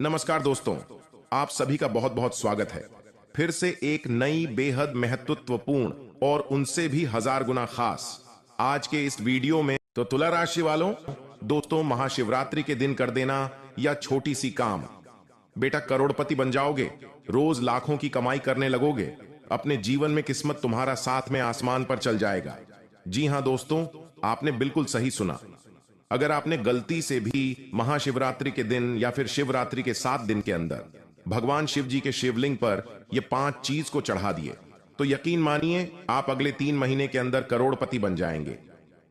नमस्कार दोस्तों, आप सभी का बहुत बहुत स्वागत है। फिर से एक नई बेहद महत्वपूर्ण और उनसे भी हजार गुना खास आज के इस वीडियो में। तो तुला राशि वालों, दोस्तों, महाशिवरात्रि के दिन कर देना या छोटी सी काम, बेटा करोड़पति बन जाओगे। रोज लाखों की कमाई करने लगोगे। अपने जीवन में किस्मत तुम्हारा साथ में आसमान पर चल जाएगा। जी हां दोस्तों, आपने बिल्कुल सही सुना। अगर आपने गलती से भी महाशिवरात्रि के दिन या फिर शिवरात्रि के 7 दिन के अंदर भगवान शिव जी के शिवलिंग पर ये 5 चीज को चढ़ा दिए, तो यकीन मानिए आप अगले 3 महीने के अंदर करोड़पति बन जाएंगे।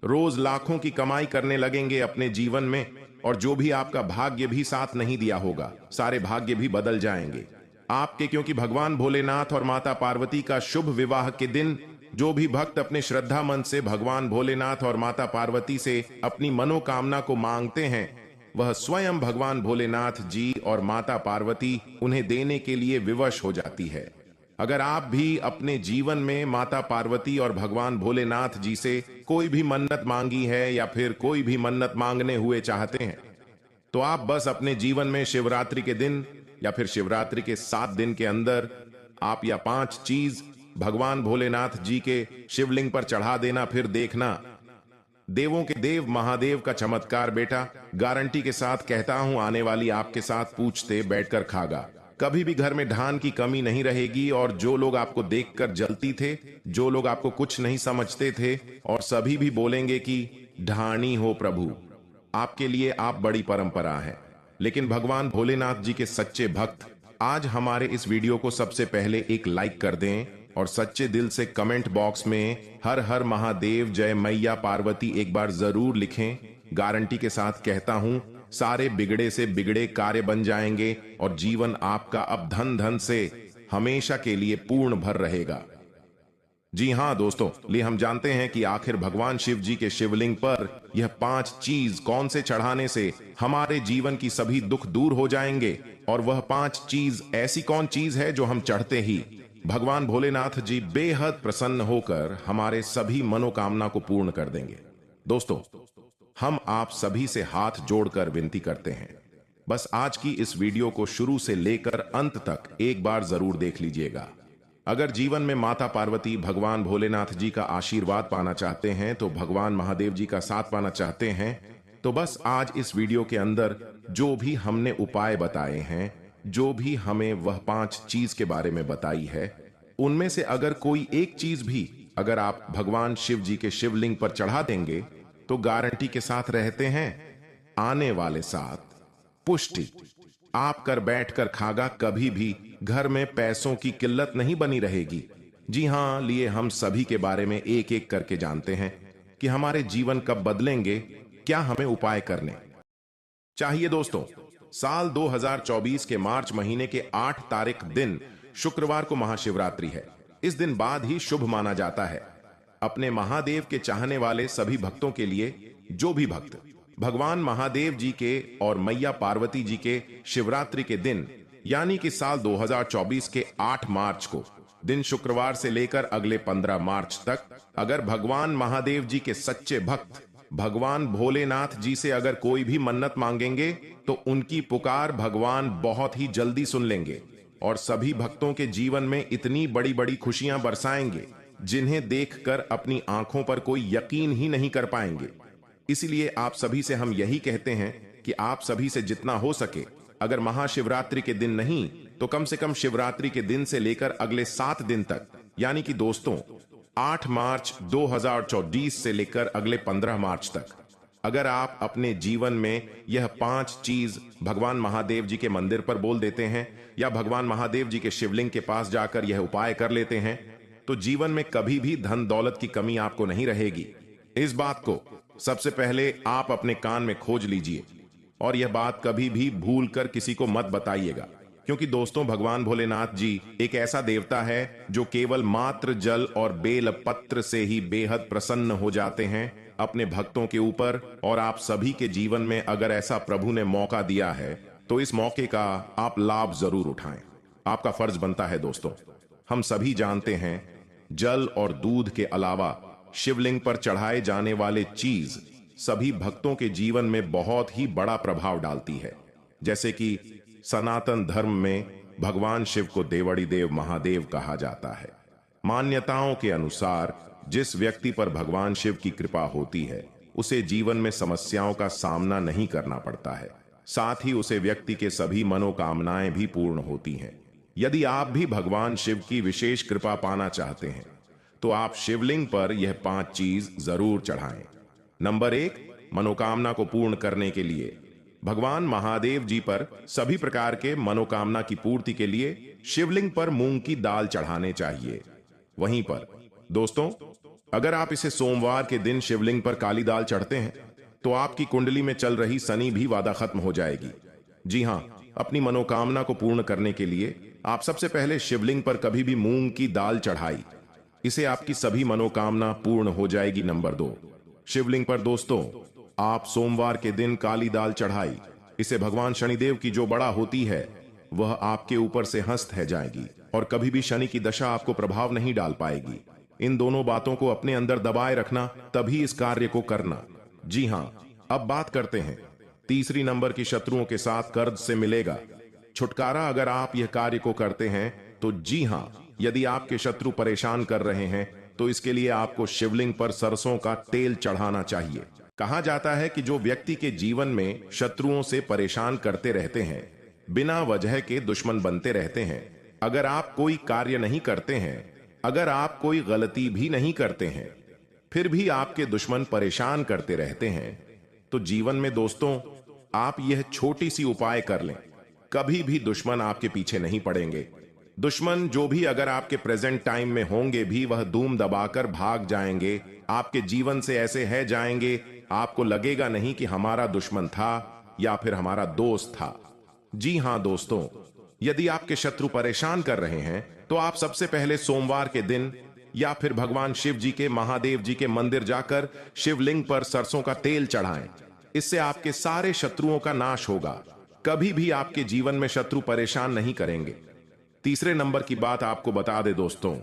रोज लाखों की कमाई करने लगेंगे अपने जीवन में, और जो भी आपका भाग्य भी साथ नहीं दिया होगा, सारे भाग्य भी बदल जाएंगे आपके, क्योंकि भगवान भोलेनाथ और माता पार्वती का शुभ विवाह के दिन जो भी भक्त अपने श्रद्धा मन से भगवान भोलेनाथ और माता पार्वती से अपनी मनोकामना को मांगते हैं, वह स्वयं भगवान भोलेनाथ जी और माता पार्वती उन्हें देने के लिए विवश हो जाती है। अगर आप भी अपने जीवन में माता पार्वती और भगवान भोलेनाथ जी से कोई भी मन्नत मांगी है या फिर कोई भी मन्नत मांगने हुए चाहते हैं, तो आप बस अपने जीवन में शिवरात्रि के दिन या फिर शिवरात्रि के 7 दिन के अंदर आप या 5 चीज भगवान भोलेनाथ जी के शिवलिंग पर चढ़ा देना। फिर देखना, देवों के देव महादेव का चमत्कार बेटा, गारंटी के साथ कहता हूं, आने वाली आपके साथ पूछते बैठकर खागा। कभी भी घर में धान की कमी नहीं रहेगी, और जो लोग आपको देखकर जलती थे, जो लोग आपको कुछ नहीं समझते थे, और सभी भी बोलेंगे कि ढाणी हो प्रभु, आपके लिए आप बड़ी परंपरा है। लेकिन भगवान भोलेनाथ जी के सच्चे भक्त आज हमारे इस वीडियो को सबसे पहले एक लाइक कर दें और सच्चे दिल से कमेंट बॉक्स में हर हर महादेव जय मैया पार्वती एक बार जरूर लिखें। गारंटी के साथ कहता हूं, सारे बिगड़े से बिगड़े कार्य बन जाएंगे और जीवन आपका अब धन धन से हमेशा के लिए पूर्ण भर रहेगा। जी हां दोस्तों, लिए हम जानते हैं कि आखिर भगवान शिव जी के शिवलिंग पर यह 5 चीज कौन से चढ़ाने से हमारे जीवन की सभी दुख दूर हो जाएंगे, और वह 5 चीज ऐसी कौन चीज है जो हम चढ़ते ही भगवान भोलेनाथ जी बेहद प्रसन्न होकर हमारे सभी मनोकामना को पूर्ण कर देंगे। दोस्तों, हम आप सभी से हाथ जोड़कर विनती करते हैं, बस आज की इस वीडियो को शुरू से लेकर अंत तक एक बार जरूर देख लीजिएगा। अगर जीवन में माता पार्वती भगवान भोलेनाथ जी का आशीर्वाद पाना चाहते हैं, तो भगवान महादेव जी का साथ पाना चाहते हैं, तो बस आज इस वीडियो के अंदर जो भी हमने उपाय बताए हैं, जो भी हमें वह 5 चीज के बारे में बताई है, उनमें से अगर कोई एक चीज भी अगर आप भगवान शिव जी के शिवलिंग पर चढ़ा देंगे, तो गारंटी के साथ रहते हैं आने वाले 7 पुष्टि आप कर बैठ कर खागा, कभी भी घर में पैसों की किल्लत नहीं बनी रहेगी। जी हां, लिए हम सभी के बारे में एक एक करके जानते हैं कि हमारे जीवन कब बदलेंगे, क्या हमें उपाय करने चाहिए। दोस्तों, साल 2024 के मार्च महीने के 8 तारीख दिन शुक्रवार को महाशिवरात्रि है। इस दिन बाद ही शुभ माना जाता है अपने महादेव के चाहने वाले सभी भक्तों के लिए। जो भी भक्त भगवान महादेव जी के और मैया पार्वती जी के शिवरात्रि के दिन यानी कि साल 2024 के 8 मार्च को दिन शुक्रवार से लेकर अगले 15 मार्च तक अगर भगवान महादेव जी के सच्चे भक्त भगवान भोलेनाथ जी से अगर कोई भी मन्नत मांगेंगे, तो उनकी पुकार भगवान बहुत ही जल्दी सुन लेंगे और सभी भक्तों के जीवन में इतनी बड़ी बड़ी खुशियां बरसाएंगे जिन्हें देखकर अपनी आंखों पर कोई यकीन ही नहीं कर पाएंगे। इसलिए आप सभी से हम यही कहते हैं कि आप सभी से जितना हो सके, अगर महाशिवरात्रि के दिन नहीं तो कम से कम शिवरात्रि के दिन से लेकर अगले 7 दिन तक, यानी कि दोस्तों 8 मार्च 2024 से लेकर अगले 15 मार्च तक, अगर आप अपने जीवन में यह 5 चीज भगवान महादेव जी के मंदिर पर बोल देते हैं या भगवान महादेव जी के शिवलिंग के पास जाकर यह उपाय कर लेते हैं, तो जीवन में कभी भी धन दौलत की कमी आपको नहीं रहेगी। इस बात को सबसे पहले आप अपने कान में खोज लीजिए, और यह बात कभी भी भूल कर किसी को मत बताइएगा, क्योंकि दोस्तों भगवान भोलेनाथ जी एक ऐसा देवता है जो केवल मात्र जल और बेल पत्र से ही बेहद प्रसन्न हो जाते हैं अपने भक्तों के ऊपर। और आप सभी के जीवन में अगर ऐसा प्रभु ने मौका दिया है, तो इस मौके का आप लाभ जरूर उठाएं। आपका फर्ज बनता है। दोस्तों, हम सभी जानते हैं जल और दूध के अलावा शिवलिंग पर चढ़ाए जाने वाले चीज सभी भक्तों के जीवन में बहुत ही बड़ा प्रभाव डालती है, जैसे कि सनातन धर्म में भगवान शिव को देवड़ी देव महादेव कहा जाता है। मान्यताओं के अनुसार जिस व्यक्ति पर भगवान शिव की कृपा होती है उसे जीवन में समस्याओं का सामना नहीं करना पड़ता है, साथ ही उसे व्यक्ति के सभी मनोकामनाएं भी पूर्ण होती हैं। यदि आप भी भगवान शिव की विशेष कृपा पाना चाहते हैं तो आप शिवलिंग पर यह 5 चीज जरूर चढ़ाएं। नंबर 1, मनोकामना को पूर्ण करने के लिए भगवान महादेव जी पर सभी प्रकार के मनोकामना की पूर्ति के लिए शिवलिंग पर मूंग की दाल चढ़ाने चाहिए। वहीं पर दोस्तों, अगर आप इसे सोमवार के दिन शिवलिंग पर काली दाल चढ़ते हैं तो आपकी कुंडली में चल रही शनि भी वादा खत्म हो जाएगी। जी हां, अपनी मनोकामना को पूर्ण करने के लिए आप सबसे पहले शिवलिंग पर कभी भी मूंग की दाल चढ़ाई, इसे आपकी सभी मनोकामना पूर्ण हो जाएगी। नंबर 2, शिवलिंग पर दोस्तों आप सोमवार के दिन काली दाल चढ़ाई, इसे भगवान शनिदेव की जो बड़ा होती है वह आपके ऊपर से हस्त है जाएगी और कभी भी शनि की दशा आपको प्रभाव नहीं डाल पाएगी। इन दोनों बातों को अपने अंदर दबाए रखना, तभी इस कार्य को करना। जी हां, अब बात करते हैं तीसरी नंबर की शत्रुओं के साथ कर्ज से मिलेगा छुटकारा। अगर आप यह कार्य को करते हैं तो जी हां, यदि आपके शत्रु परेशान कर रहे हैं तो इसके लिए आपको शिवलिंग पर सरसों का तेल चढ़ाना चाहिए। कहा जाता है कि जो व्यक्ति के जीवन में शत्रुओं से परेशान करते रहते हैं, बिना वजह के दुश्मन बनते रहते हैं, अगर आप कोई कार्य नहीं करते हैं, अगर आप कोई गलती भी नहीं करते हैं, फिर भी आपके दुश्मन परेशान करते रहते हैं, तो जीवन में दोस्तों आप यह छोटी सी उपाय कर लें, कभी भी दुश्मन आपके पीछे नहीं पड़ेंगे। दुश्मन जो भी अगर आपके प्रेजेंट टाइम में होंगे भी वह धूम दबाकर भाग जाएंगे, आपके जीवन से ऐसे है जाएंगे, आपको लगेगा नहीं कि हमारा दुश्मन था या फिर हमारा दोस्त था। जी हां दोस्तों, यदि आपके शत्रु परेशान कर रहे हैं तो आप सबसे पहले सोमवार के दिन या फिर भगवान शिव जी के, महादेव जी के मंदिर जाकर शिवलिंग पर सरसों का तेल चढ़ाएं। इससे आपके सारे शत्रुओं का नाश होगा, कभी भी आपके जीवन में शत्रु परेशान नहीं करेंगे। तीसरे नंबर की बात आपको बता दे दोस्तों,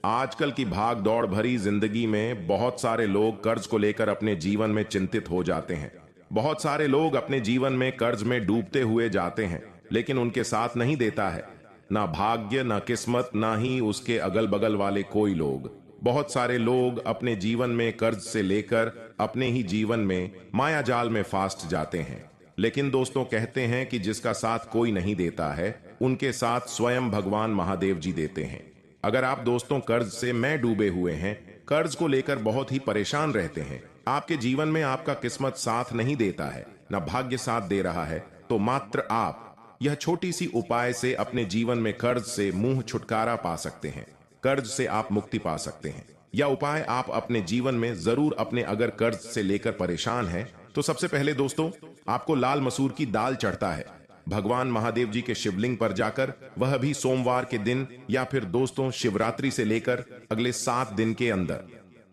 आजकल की भाग दौड़ भरी जिंदगी में बहुत सारे लोग कर्ज को लेकर अपने जीवन में चिंतित हो जाते हैं। बहुत सारे लोग अपने जीवन में कर्ज में डूबते हुए जाते हैं, लेकिन उनके साथ नहीं देता है ना भाग्य, ना किस्मत, ना ही उसके अगल बगल वाले कोई लोग। बहुत सारे लोग अपने जीवन में कर्ज से लेकर अपने ही जीवन में माया जाल में फास्ट जाते हैं। लेकिन दोस्तों कहते हैं कि जिसका साथ कोई नहीं देता है उनके साथ स्वयं भगवान महादेव जी देते हैं। अगर आप दोस्तों कर्ज से मैं डूबे हुए हैं, कर्ज को लेकर बहुत ही परेशान रहते हैं, आपके जीवन में आपका किस्मत साथ नहीं देता है, ना भाग्य साथ दे रहा है, तो मात्र आप यह छोटी सी उपाय से अपने जीवन में कर्ज से मुंह छुटकारा पा सकते हैं, कर्ज से आप मुक्ति पा सकते हैं। यह उपाय आप अपने जीवन में जरूर अपने, अगर कर्ज से लेकर परेशान है तो सबसे पहले दोस्तों आपको लाल मसूर की दाल चढ़ता है भगवान महादेव जी के शिवलिंग पर जाकर, वह भी सोमवार के दिन या फिर दोस्तों शिवरात्रि से लेकर अगले 7 दिन के अंदर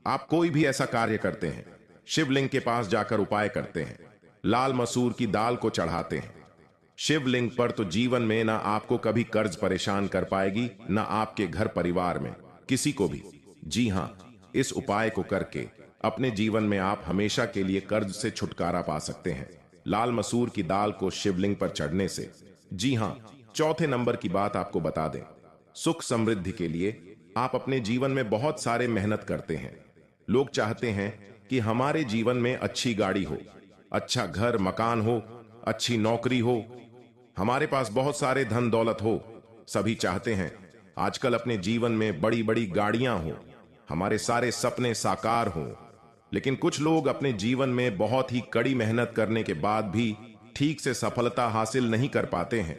आप कोई भी ऐसा कार्य करते हैं, शिवलिंग के पास जाकर उपाय करते हैं, लाल मसूर की दाल को चढ़ाते हैं शिवलिंग पर, तो जीवन में ना आपको कभी कर्ज परेशान कर पाएगी, ना आपके घर परिवार में किसी को भी। जी हां, इस उपाय को करके अपने जीवन में आप हमेशा के लिए कर्ज से छुटकारा पा सकते हैं, लाल मसूर की दाल को शिवलिंग पर चढ़ने से। जी हां, चौथे नंबर की बात आपको बता दें, सुख समृद्धि के लिए आप अपने जीवन में बहुत सारे मेहनत करते हैं। लोग चाहते हैं कि हमारे जीवन में अच्छी गाड़ी हो, अच्छा घर मकान हो, अच्छी नौकरी हो, हमारे पास बहुत सारे धन दौलत हो। सभी चाहते हैं आजकल अपने जीवन में बड़ी बड़ी गाड़ियां हो, हमारे सारे सपने साकार हों। लेकिन कुछ लोग अपने जीवन में बहुत ही कड़ी मेहनत करने के बाद भी ठीक से सफलता हासिल नहीं कर पाते हैं,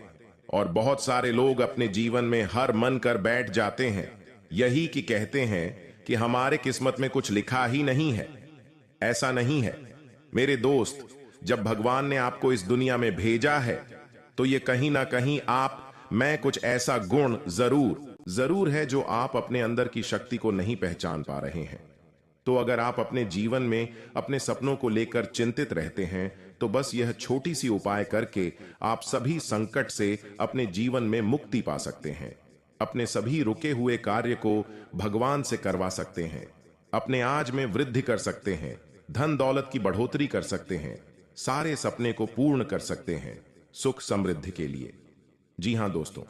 और बहुत सारे लोग अपने जीवन में हार मान कर बैठ जाते हैं, यही कि कहते हैं कि हमारे किस्मत में कुछ लिखा ही नहीं है। ऐसा नहीं है मेरे दोस्त, जब भगवान ने आपको इस दुनिया में भेजा है तो ये कहीं ना कहीं आप में कुछ ऐसा गुण जरूर है जो आप अपने अंदर की शक्ति को नहीं पहचान पा रहे हैं। तो अगर आप अपने जीवन में अपने सपनों को लेकर चिंतित रहते हैं तो बस यह छोटी सी उपाय करके आप सभी संकट से अपने जीवन में मुक्ति पा सकते हैं, अपने सभी रुके हुए कार्य को भगवान से करवा सकते हैं, अपने आज में वृद्धि कर सकते हैं, धन दौलत की बढ़ोतरी कर सकते हैं, सारे सपने को पूर्ण कर सकते हैं सुख समृद्धि के लिए। जी हाँ दोस्तों,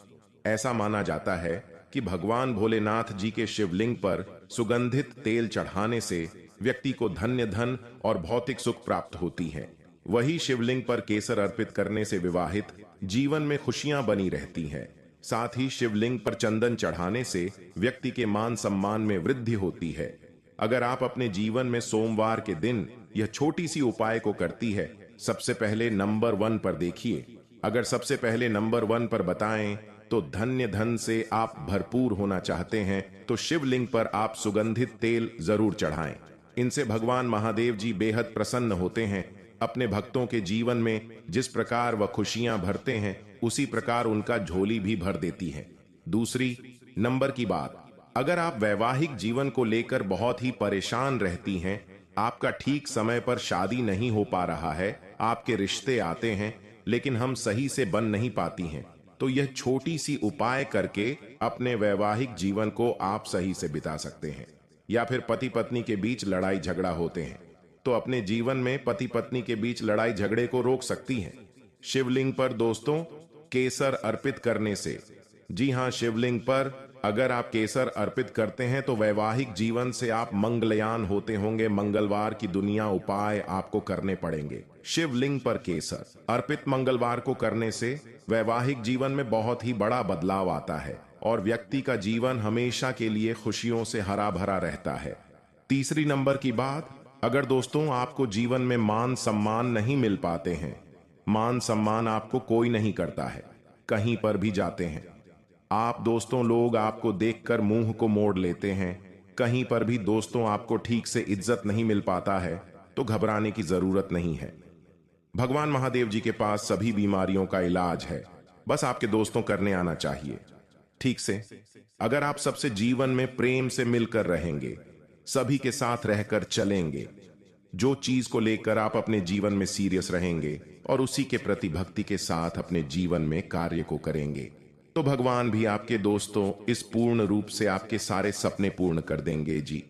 ऐसा माना जाता है कि भगवान भोलेनाथ जी के शिवलिंग पर सुगंधित तेल चढ़ाने से व्यक्ति को धन्य धन और भौतिक सुख प्राप्त होती है। वही शिवलिंग पर केसर अर्पित करने से विवाहित जीवन में खुशियां बनी रहती हैं। साथ ही शिवलिंग पर चंदन चढ़ाने से व्यक्ति के मान सम्मान में वृद्धि होती है। अगर आप अपने जीवन में सोमवार के दिन यह छोटी सी उपाय को करती है, सबसे पहले नंबर 1 पर देखिए। अगर सबसे पहले नंबर 1 पर बताएं तो धन्य धन से आप भरपूर होना चाहते हैं तो शिवलिंग पर आप सुगंधित तेल जरूर चढ़ाएं। इनसे भगवान महादेव जी बेहद प्रसन्न होते हैं। अपने भक्तों के जीवन में जिस प्रकार वह खुशियां भरते हैं, उसी प्रकार उनका झोली भी भर देती है। दूसरी नंबर की बात, अगर आप वैवाहिक जीवन को लेकर बहुत ही परेशान रहती हैं, आपका ठीक समय पर शादी नहीं हो पा रहा है, आपके रिश्ते आते हैं लेकिन हम सही से बन नहीं पाती हैं, तो यह छोटी सी उपाय करके अपने वैवाहिक जीवन को आप सही से बिता सकते हैं। या फिर पति पत्नी के बीच लड़ाई झगड़ा होते हैं, तो अपने जीवन में पति पत्नी के बीच लड़ाई झगड़े को रोक सकती हैं शिवलिंग पर दोस्तों केसर अर्पित करने से। जी हां, शिवलिंग पर अगर आप केसर अर्पित करते हैं तो वैवाहिक जीवन से आप मंगलयान होते होंगे। मंगलवार की दुनिया उपाय आपको करने पड़ेंगे। शिवलिंग पर केसर अर्पित मंगलवार को करने से वैवाहिक जीवन में बहुत ही बड़ा बदलाव आता है और व्यक्ति का जीवन हमेशा के लिए खुशियों से हरा भरा रहता है। तीसरी नंबर की बात, अगर दोस्तों आपको जीवन में मान सम्मान नहीं मिल पाते हैं, मान सम्मान आपको कोई नहीं करता है, कहीं पर भी जाते हैं आप दोस्तों, लोग आपको देखकर मुंह को मोड़ लेते हैं, कहीं पर भी दोस्तों आपको ठीक से इज्जत नहीं मिल पाता है, तो घबराने की जरूरत नहीं है। भगवान महादेव जी के पास सभी बीमारियों का इलाज है, बस आपके दोस्तों करने आना चाहिए ठीक से। अगर आप सबसे जीवन में प्रेम से मिलकर रहेंगे, सभी के साथ रहकर चलेंगे, जो चीज को लेकर आप अपने जीवन में सीरियस रहेंगे और उसी के प्रति भक्ति के साथ अपने जीवन में कार्य को करेंगे, तो भगवान भी आपके दोस्तों इस पूर्ण रूप से आपके सारे सपने पूर्ण कर देंगे जी।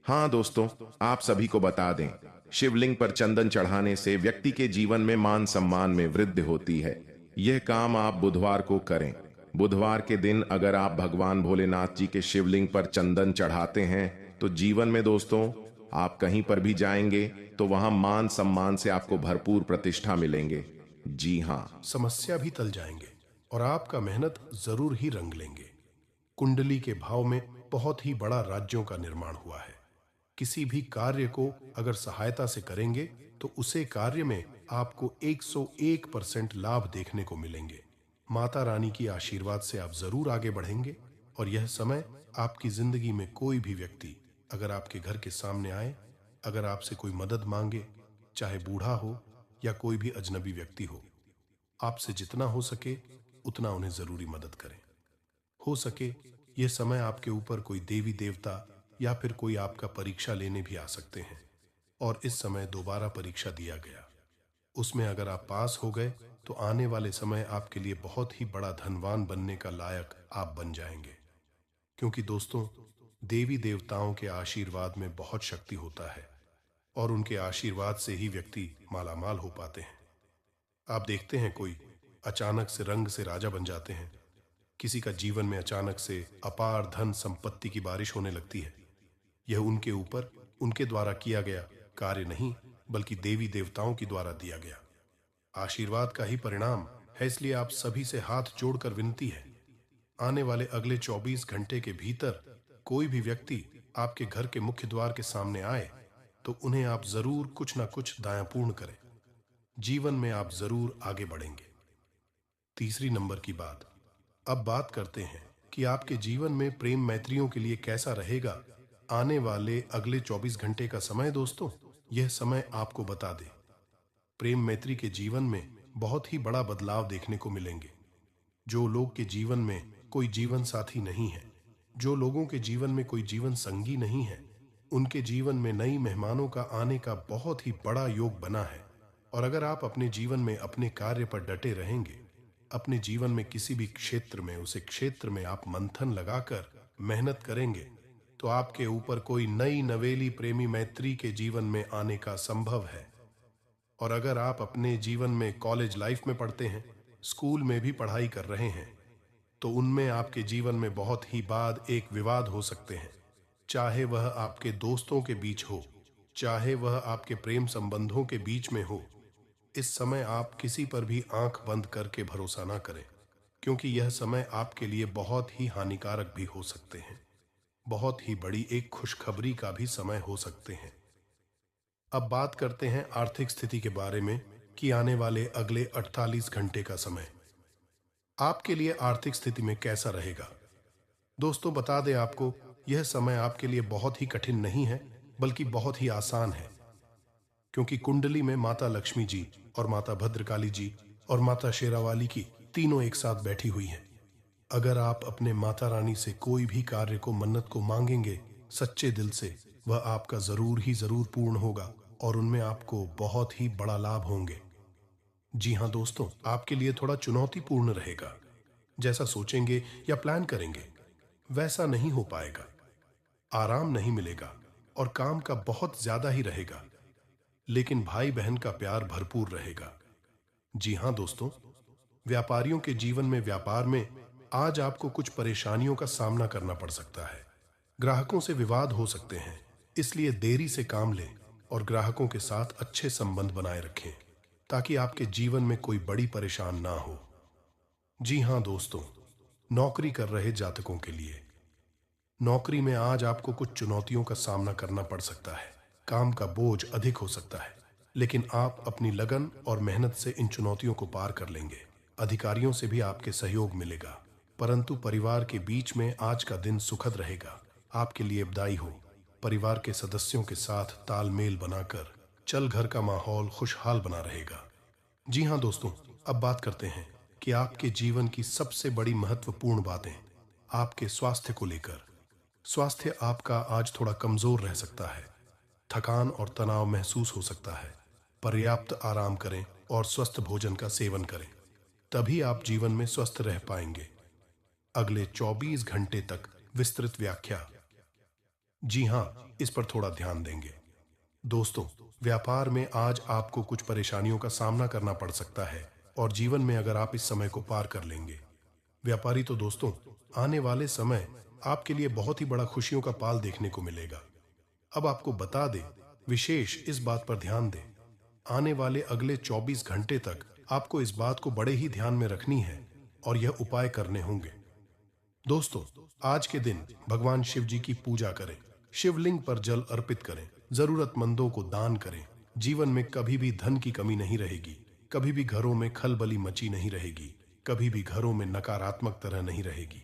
हाँ दोस्तों, आप सभी को बता दें, शिवलिंग पर चंदन चढ़ाने से व्यक्ति के जीवन में मान सम्मान में वृद्धि होती है। यह काम आप बुधवार को करें। बुधवार के दिन अगर आप भगवान भोलेनाथ जी के शिवलिंग पर चंदन चढ़ाते हैं तो जीवन में दोस्तों आप कहीं पर भी जाएंगे तो वहां मान सम्मान से आपको भरपूर प्रतिष्ठा मिलेंगे। जी हाँ, समस्या भी टल जाएंगे और आपका मेहनत जरूर ही रंग लेंगे। कुंडली के भाव में बहुत ही बड़ा राज्यों का निर्माण हुआ है। किसी भी कार्य को अगर सहायता से करेंगे तो उसे कार्य में आपको 101% लाभ देखने को मिलेंगे। माता रानी की आशीर्वाद से आप जरूर आगे बढ़ेंगे और यह समय आपकी जिंदगी में कोई भी व्यक्ति अगर आपके घर के सामने आए, अगर आपसे कोई मदद मांगे, चाहे बूढ़ा हो या कोई भी अजनबी व्यक्ति हो, आपसे जितना हो सके उतना उन्हें जरूरी मदद करें। हो सके यह समय आपके ऊपर कोई देवी देवता या फिर कोई आपका परीक्षा लेने भी आ सकते हैं और इस समय दोबारा परीक्षा दिया गया, उसमें अगर आप पास हो गए तो आने वाले समय आपके लिए बहुत ही बड़ा धनवान बनने का लायक आप बन जाएंगे। क्योंकि दोस्तों देवी देवताओं के आशीर्वाद में बहुत शक्ति होता है और उनके आशीर्वाद से ही व्यक्ति मालामाल हो पाते हैं। आप देखते हैं कोई अचानक से रंग से राजा बन जाते हैं, किसी का जीवन में अचानक से अपार धन संपत्ति की बारिश होने लगती है। यह उनके ऊपर उनके द्वारा किया गया कार्य नहीं बल्कि देवी देवताओं की द्वारा दिया गया आशीर्वाद का ही परिणाम है। इसलिए आप सभी से हाथ जोड़कर विनती है, आने वाले अगले 24 घंटे के भीतर कोई भी व्यक्ति आपके घर के मुख्य द्वार के सामने आए तो उन्हें आप जरूर कुछ ना कुछ दाया पूर्ण करें। जीवन में आप जरूर आगे बढ़ेंगे। तीसरी नंबर की बात, अब बात करते हैं कि आपके जीवन में प्रेम मैत्रियों के लिए कैसा रहेगा आने वाले अगले 24 घंटे का समय। दोस्तों यह समय आपको बता दे, प्रेम मैत्री के जीवन में बहुत ही बड़ा बदलाव देखने को मिलेंगे। जो लोग के जीवन में कोई जीवन साथी नहीं है, जो लोगों के जीवन में कोई जीवन संगी नहीं है, उनके जीवन में नई मेहमानों का आने का बहुत ही बड़ा योग बना है। और अगर आप अपने जीवन में अपने कार्य पर डटे रहेंगे, अपने जीवन में किसी भी क्षेत्र में उसे क्षेत्र में आप मंथन लगाकर मेहनत करेंगे तो आपके ऊपर कोई नई नवेली प्रेमी मैत्री के जीवन में आने का संभव है। और अगर आप अपने जीवन में कॉलेज लाइफ में पढ़ते हैं स्कूल में भी पढ़ाई कर रहे हैं, तो उनमें आपके जीवन में बहुत ही बाद एक विवाद हो सकते हैं। चाहे वह आपके दोस्तों के बीच हो, चाहे वह आपके प्रेम संबंधों के बीच में हो, इस समय आप किसी पर भी आंख बंद करके भरोसा ना करें, क्योंकि यह समय आपके लिए बहुत ही हानिकारक भी हो सकते हैं। बहुत ही बड़ी एक खुशखबरी का भी समय हो सकते हैं। अब बात करते हैं आर्थिक स्थिति के बारे में कि आने वाले अगले 48 घंटे का समय आपके लिए आर्थिक स्थिति में कैसा रहेगा। दोस्तों, बता दें आपको, यह समय आपके लिए बहुत ही कठिन नहीं है, बल्कि बहुत ही आसान है, क्योंकि कुंडली में माता लक्ष्मी जी और माता भद्रकाली जी और माता शेरावाली की तीनों एक साथ बैठी हुई हैं। अगर आप अपने माता रानी से कोई भी कार्य को, मन्नत को मांगेंगे सच्चे दिल से, वह आपका जरूर ही जरूर पूर्ण होगा और उनमें आपको बहुत ही बड़ा लाभ होंगे। जी हाँ दोस्तों, आपके लिए थोड़ा चुनौतीपूर्ण रहेगा। जैसा सोचेंगे या प्लान करेंगे वैसा नहीं हो पाएगा, आराम नहीं मिलेगा और काम का बहुत ज्यादा ही रहेगा, लेकिन भाई बहन का प्यार भरपूर रहेगा। जी हाँ दोस्तों, व्यापारियों के जीवन में, व्यापार में आज आपको कुछ परेशानियों का सामना करना पड़ सकता है। ग्राहकों से विवाद हो सकते हैं, इसलिए देरी से काम लें और ग्राहकों के साथ अच्छे संबंध बनाए रखें, ताकि आपके जीवन में कोई बड़ी परेशान ना हो। जी हाँ दोस्तों, नौकरी कर रहे जातकों के लिए नौकरी में आज आपको कुछ चुनौतियों का सामना करना पड़ सकता है। काम का बोझ अधिक हो सकता है, लेकिन आप अपनी लगन और मेहनत से इन चुनौतियों को पार कर लेंगे। अधिकारियों से भी आपके सहयोग मिलेगा, परंतु परिवार के बीच में आज का दिन सुखद रहेगा। आपके लिए बधाई हो। परिवार के सदस्यों के साथ तालमेल बनाकर चल घर का माहौल खुशहाल बना रहेगा। जी हाँ दोस्तों, अब बात करते हैं कि आपके जीवन की सबसे बड़ी महत्वपूर्ण बातें आपके स्वास्थ्य को लेकर। स्वास्थ्य आपका आज थोड़ा कमजोर रह सकता है, थकान और तनाव महसूस हो सकता है। पर्याप्त आराम करें और स्वस्थ भोजन का सेवन करें, तभी आप जीवन में स्वस्थ रह पाएंगे। अगले 24 घंटे तक विस्तृत व्याख्या। जी हाँ, इस पर थोड़ा ध्यान देंगे। दोस्तों, व्यापार में आज आपको कुछ परेशानियों का सामना करना पड़ सकता है और जीवन में अगर आप इस समय को पार कर लेंगे। व्यापारी तो दोस्तों, आने वाले समय आपके लिए बहुत ही बड़ा खुशियों का पाल देखने को मिलेगा। अब आपको बता दें, विशेष इस बात पर ध्यान दें, आने वाले अगले 24 घंटे तक आपको इस बात को बड़े ही ध्यान में रखनी है और यह उपाय करने होंगे। दोस्तों, आज के दिन भगवान शिव जी की पूजा करें, शिवलिंग पर जल अर्पित करें, जरूरतमंदों को दान करें। जीवन में कभी भी धन की कमी नहीं रहेगी, कभी भी घरों में खलबली मची नहीं रहेगी, कभी भी घरों में नकारात्मक तरह नहीं रहेगी।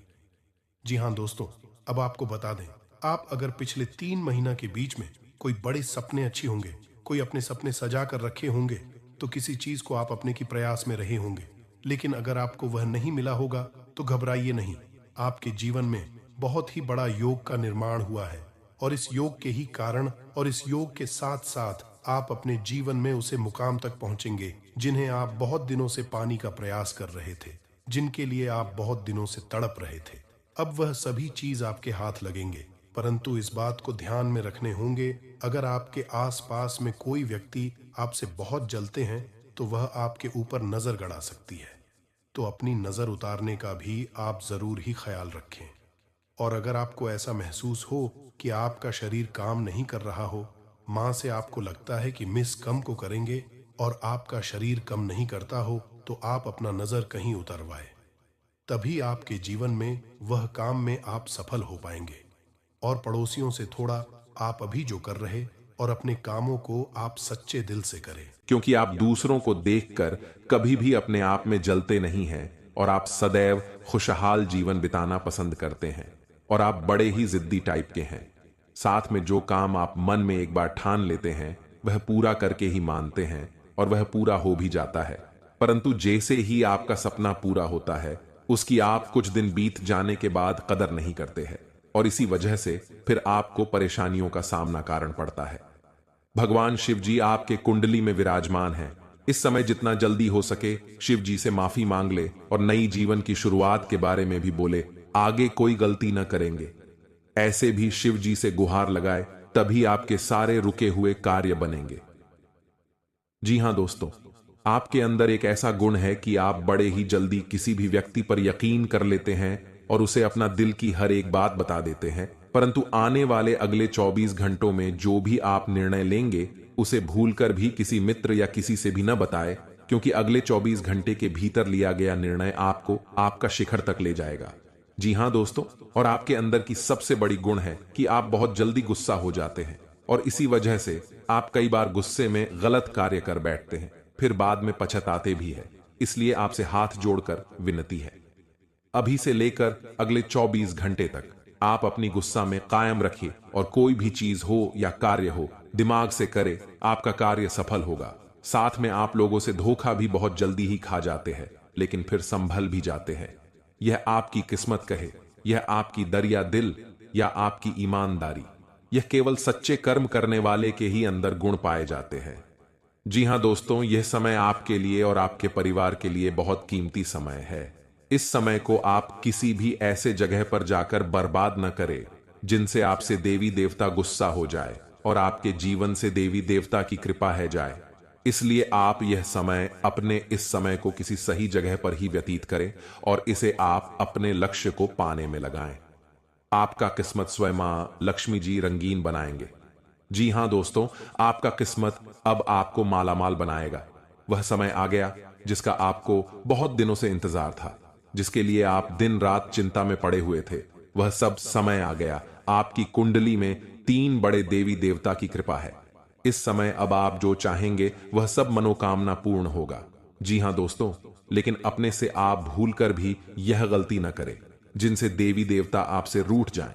जी हाँ दोस्तों, अब आपको बता दें, आप अगर पिछले 3 महीना के बीच में कोई बड़े सपने अच्छी होंगे, कोई अपने सपने सजा कर रखे होंगे, तो किसी चीज को आप अपने की प्रयास में रहे होंगे, लेकिन अगर आपको वह नहीं मिला होगा तो घबराइए नहीं। आपके जीवन में बहुत ही बड़ा योग का निर्माण हुआ है और इस योग के ही कारण और इस योग के साथ साथ आप अपने जीवन में उसे मुकाम तक पहुंचेंगे जिन्हें आप बहुत दिनों से पाने का प्रयास कर रहे थे, जिनके लिए आप बहुत दिनों से तड़प रहे थे। अब वह सभी चीज आपके हाथ लगेंगे, परंतु इस बात को ध्यान में रखने होंगे, अगर आपके आसपास में कोई व्यक्ति आपसे बहुत जलते हैं तो वह आपके ऊपर नजर गड़ा सकती है, तो अपनी नजर उतारने का भी आप जरूर ही ख्याल रखें। और अगर आपको ऐसा महसूस हो कि आपका शरीर काम नहीं कर रहा हो, मां से आपको लगता है कि मिस कम को करेंगे और आपका शरीर कम नहीं करता हो, तो आप अपना नजर कहीं उतरवाए, तभी आपके जीवन में वह काम में आप सफल हो पाएंगे। और पड़ोसियों से थोड़ा आप अभी जो कर रहे और अपने कामों को आप सच्चे दिल से करें, क्योंकि आप दूसरों को देखकर कभी भी अपने आप में जलते नहीं हैं और आप सदैव खुशहाल जीवन बिताना पसंद करते हैं और आप बड़े ही जिद्दी टाइप के हैं। साथ में जो काम आप मन में एक बार ठान लेते हैं वह पूरा करके ही मानते हैं और वह पूरा हो भी जाता है, परंतु जैसे ही आपका सपना पूरा होता है उसकी आप कुछ दिन बीत जाने के बाद कदर नहीं करते हैं और इसी वजह से फिर आपको परेशानियों का सामना कारण पड़ता है। भगवान शिव जी आपके कुंडली में विराजमान हैं। इस समय जितना जल्दी हो सके शिव जी से माफी मांग ले और नई जीवन की शुरुआत के बारे में भी बोले, आगे कोई गलती न करेंगे। ऐसे भी शिव जी से गुहार लगाए, तभी आपके सारे रुके हुए कार्य बनेंगे। जी हां दोस्तों, आपके अंदर एक ऐसा गुण है कि आप बड़े ही जल्दी किसी भी व्यक्ति पर यकीन कर लेते हैं और उसे अपना दिल की हर एक बात बता देते हैं, परंतु आने वाले अगले 24 घंटों में जो भी आप निर्णय लेंगे उसे भूलकर भी किसी मित्र या किसी से भी न बताएं, क्योंकि अगले 24 घंटे के भीतर लिया गया निर्णय आपको आपका शिखर तक ले जाएगा। जी हां दोस्तों, और आपके अंदर की सबसे बड़ी गुण है कि आप बहुत जल्दी गुस्सा हो जाते हैं और इसी वजह से आप कई बार गुस्से में गलत कार्य कर बैठते हैं, फिर बाद में पछताते भी हैं। इसलिए आपसे हाथ जोड़कर विनती है, अभी से लेकर अगले 24 घंटे तक आप अपनी गुस्सा में कायम रखिए और कोई भी चीज हो या कार्य हो दिमाग से करे, आपका कार्य सफल होगा। साथ में आप लोगों से धोखा भी बहुत जल्दी ही खा जाते हैं, लेकिन फिर संभल भी जाते हैं। यह आपकी किस्मत कहे, यह आपकी दरिया दिल या आपकी ईमानदारी, यह केवल सच्चे कर्म करने वाले के ही अंदर गुण पाए जाते हैं। जी हां दोस्तों, यह समय आपके लिए और आपके परिवार के लिए बहुत कीमती समय है। इस समय को आप किसी भी ऐसे जगह पर जाकर बर्बाद न करें जिनसे आपसे देवी देवता गुस्सा हो जाए और आपके जीवन से देवी देवता की कृपा है जाए। इसलिए आप यह समय अपने इस समय को किसी सही जगह पर ही व्यतीत करें और इसे आप अपने लक्ष्य को पाने में लगाएं। आपका किस्मत स्वयं मां लक्ष्मी जी रंगीन बनाएंगे। जी हां दोस्तों, आपका किस्मत अब आपको मालामाल बनाएगा। वह समय आ गया जिसका आपको बहुत दिनों से इंतजार था, जिसके लिए आप दिन रात चिंता में पड़े हुए थे। वह सब समय आ गया। आपकी कुंडली में 3 बड़े देवी देवता की कृपा है। इस समय अब आप जो चाहेंगे वह सब मनोकामना पूर्ण होगा। जी हां दोस्तों, लेकिन अपने से आप भूलकर भी यह गलती न करें जिनसे देवी देवता आपसे रूठ जाएं।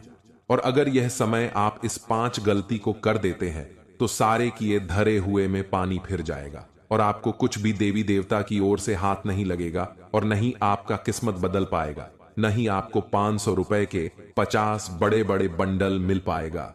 और अगर यह समय आप इस 5 गलती को कर देते हैं तो सारे किए धरे हुए में पानी फिर जाएगा और आपको कुछ भी देवी देवता की ओर से हाथ नहीं लगेगा और न ही आपका किस्मत बदल पाएगा, न ही आपको 500 रुपए के 50 बड़े बड़े बंडल मिल पाएगा।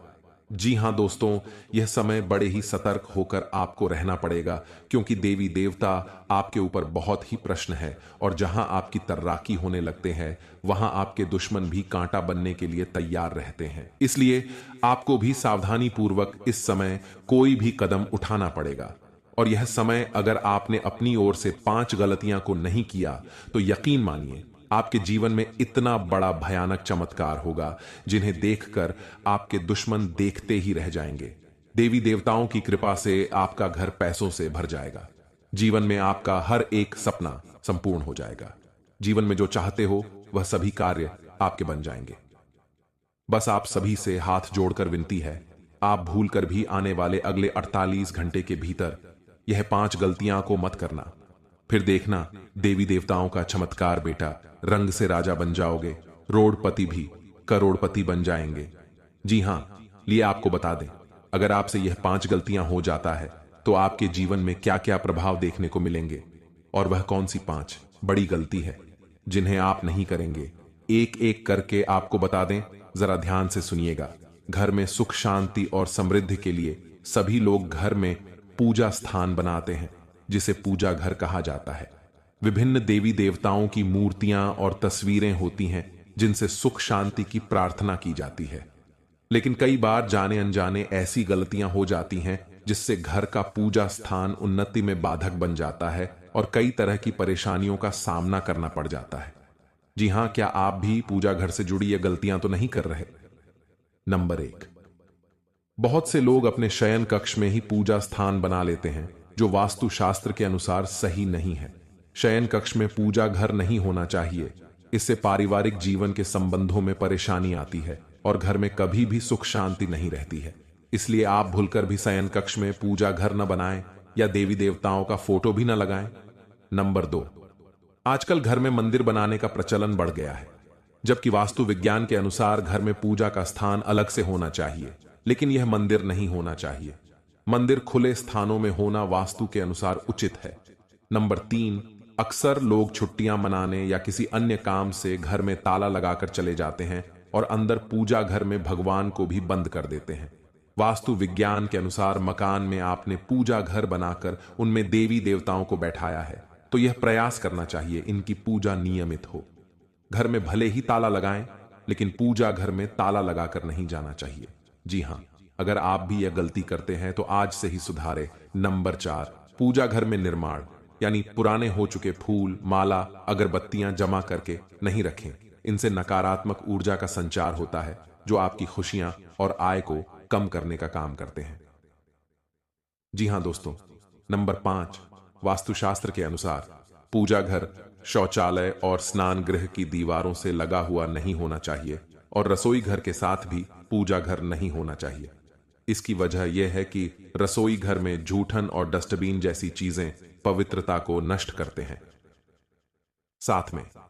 जी हां दोस्तों, यह समय बड़े ही सतर्क होकर आपको रहना पड़ेगा, क्योंकि देवी देवता आपके ऊपर बहुत ही प्रश्न है और जहां आपकी तर्राकी होने लगते हैं वहां आपके दुश्मन भी कांटा बनने के लिए तैयार रहते हैं। इसलिए आपको भी सावधानी पूर्वक इस समय कोई भी कदम उठाना पड़ेगा। और यह समय अगर आपने अपनी ओर से 5 गलतियां को नहीं किया तो यकीन मानिए आपके जीवन में इतना बड़ा भयानक चमत्कार होगा जिन्हें देखकर आपके दुश्मन देखते ही रह जाएंगे। देवी देवताओं की कृपा से आपका घर पैसों से भर जाएगा। जीवन में आपका हर एक सपना संपूर्ण हो जाएगा। जीवन में जो चाहते हो वह सभी कार्य आपके बन जाएंगे। बस आप सभी से हाथ जोड़कर विनती है, आप भूलकर भी आने वाले अगले 48 घंटे के भीतर यह 5 गलतियां को मत करना। फिर देखना देवी देवताओं का चमत्कार बेटा, रंग से राजा बन जाओगे, रोडपति भी करोड़पति बन जाएंगे। जी हां, लिए आपको बता दें, अगर आपसे यह 5 गलतियां हो जाता है तो आपके जीवन में क्या क्या प्रभाव देखने को मिलेंगे और वह कौन सी 5 बड़ी गलती है जिन्हें आप नहीं करेंगे, एक एक करके आपको बता दें। जरा ध्यान से सुनिएगा। घर में सुख शांति और समृद्धि के लिए सभी लोग घर में पूजा स्थान बनाते हैं जिसे पूजा घर कहा जाता है। विभिन्न देवी देवताओं की मूर्तियां और तस्वीरें होती हैं जिनसे सुख शांति की प्रार्थना की जाती है। लेकिन कई बार जाने अनजाने ऐसी गलतियां हो जाती हैं जिससे घर का पूजा स्थान उन्नति में बाधक बन जाता है और कई तरह की परेशानियों का सामना करना पड़ जाता है। जी हां, क्या आप भी पूजा घर से जुड़ी ये गलतियां तो नहीं कर रहे? नंबर 1, बहुत से लोग अपने शयन कक्ष में ही पूजा स्थान बना लेते हैं जो वास्तु शास्त्र के अनुसार सही नहीं है। शयन कक्ष में पूजा घर नहीं होना चाहिए। इससे पारिवारिक जीवन के संबंधों में परेशानी आती है और घर में कभी भी सुख शांति नहीं रहती है। इसलिए आप भूलकर भी शयन कक्ष में पूजा घर न बनाएं या देवी देवताओं का फोटो भी न लगाएं। नंबर 2, आजकल घर में मंदिर बनाने का प्रचलन बढ़ गया है, जबकि वास्तु विज्ञान के अनुसार घर में पूजा का स्थान अलग से होना चाहिए, लेकिन यह मंदिर नहीं होना चाहिए। मंदिर खुले स्थानों में होना वास्तु के अनुसार उचित है। नंबर 3, अक्सर लोग छुट्टियां मनाने या किसी अन्य काम से घर में ताला लगाकर चले जाते हैं और अंदर पूजा घर में भगवान को भी बंद कर देते हैं। वास्तु विज्ञान के अनुसार मकान में आपने पूजा घर बनाकर उनमें देवी देवताओं को बैठाया है, तो यह प्रयास करना चाहिए इनकी पूजा नियमित हो। घर में भले ही ताला लगाएं, लेकिन पूजा घर में ताला लगाकर नहीं जाना चाहिए। जी हां, अगर आप भी यह गलती करते हैं तो आज से ही सुधारे। नंबर 4, पूजा घर में निर्माण। यानी पुराने हो चुके फूल, माला, अगरबत्तियां जमा करके नहीं रखें। इनसे नकारात्मक ऊर्जा का संचार होता है जो आपकी खुशियां और आय को कम करने का काम करते हैं। जी हां दोस्तों, नंबर 5, वास्तुशास्त्र के अनुसार पूजा घर, शौचालय और स्नान गृह की दीवारों से लगा हुआ नहीं होना चाहिए और रसोई घर के साथ भी पूजा घर नहीं होना चाहिए। इसकी वजह यह है कि रसोई घर में जूठन और डस्टबिन जैसी चीजें पवित्रता को नष्ट करते हैं। साथ में